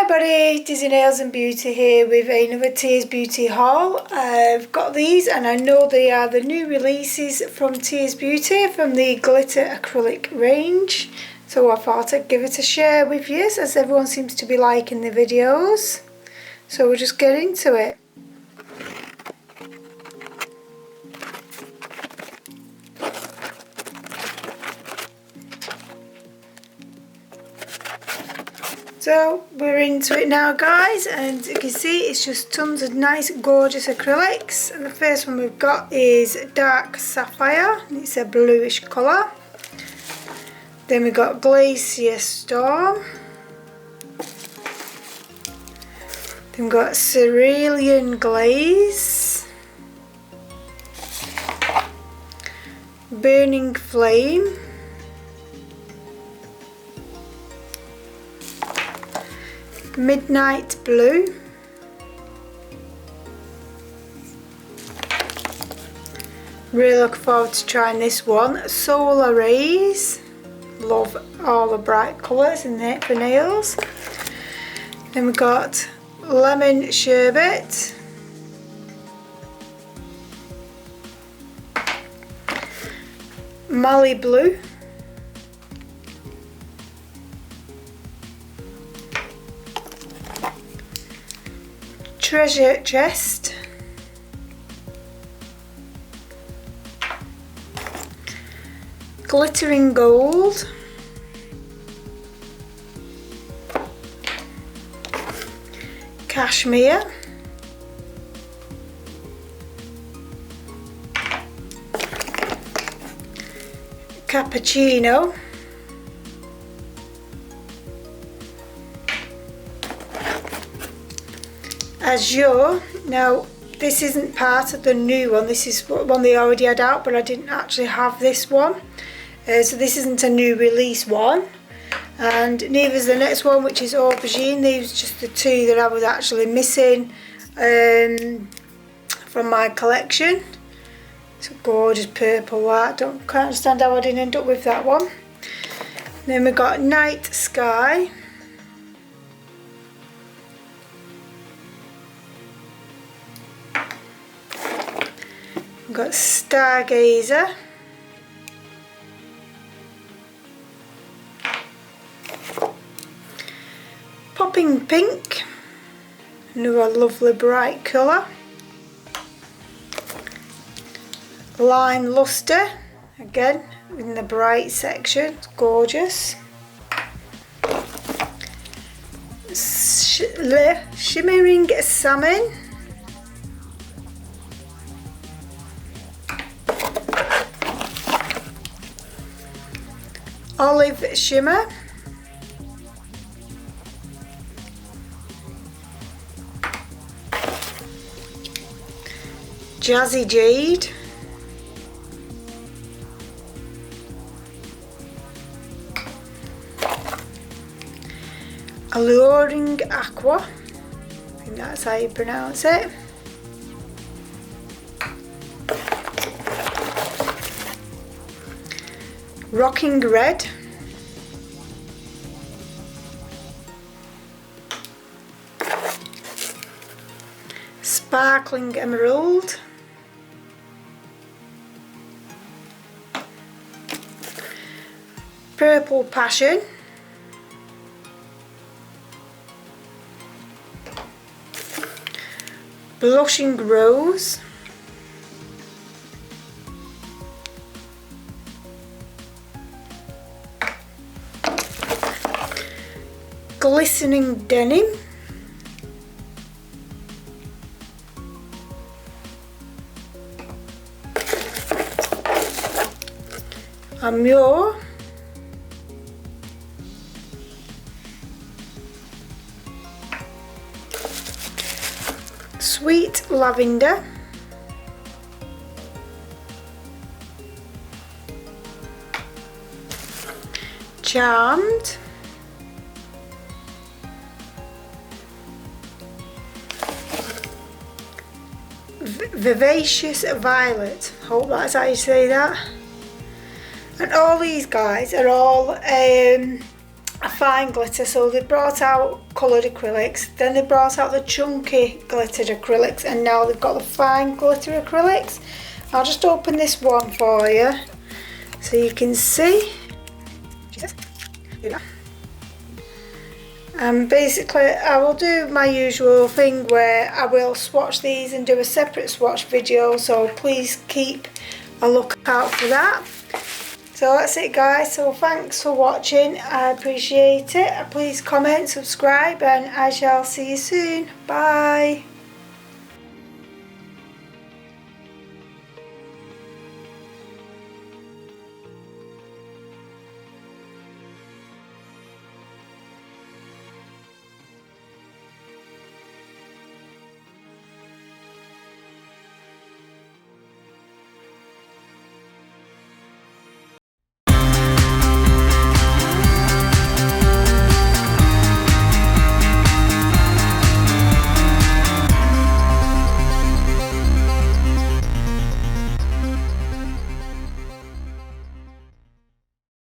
everybody, Dizzy Nails and Beauty here with another Tears Beauty haul. I've got these and I know they are the new releases from Tears Beauty from the glitter acrylic range. So I thought I'd give it a share with you as everyone seems to be liking the videos. So we'll just get into it. So we're into it now, guys, and as you can see it's just tons of nice gorgeous acrylics. And the first one we've got is Dark Sapphire, it's a bluish colour. Then we've got Glacier Storm. Then we've got Cerulean Glaze, Burning Flame, Midnight Blue, really look forward to trying this one. Solar Rays, love all the bright colours in there for nails. Then we've got Lemon Sherbet, Mali Blue, Treasure Chest, Glittering Gold, Cashmere, Cappuccino, Azure. Now this isn't part of the new one, this is one they already had out, but I didn't actually have this one, so this isn't a new release one, and neither is the next one, which is Aubergine. These are just the two that I was actually missing from my collection. It's a gorgeous purple, that can't understand how I didn't end up with that one. Then we've got Night Sky, we've got Stargazer, Popping Pink, another lovely bright colour, Lime Luster, again in the bright section, it's gorgeous. Shimmering Salmon, Olive Shimmer, Jazzy Jade, Alluring Aqua, I think that's how you pronounce it, Rocking Red, Sparkling Emerald, Purple Passion, Blushing Rose, Glistening Denim, Amure, Sweet Lavender, Charmed, Vivacious Violet, hope that's how you say that. And all these guys are all fine glitter. So they brought out coloured acrylics, then they brought out the chunky glittered acrylics, and now they've got the fine glitter acrylics. I'll just open this one for you so you can see. And basically I will do my usual thing where I will swatch these and do a separate swatch video, so please keep a lookout for that. So that's it guys, so thanks for watching, I appreciate it. Please comment, subscribe, and I shall see you soon. Bye.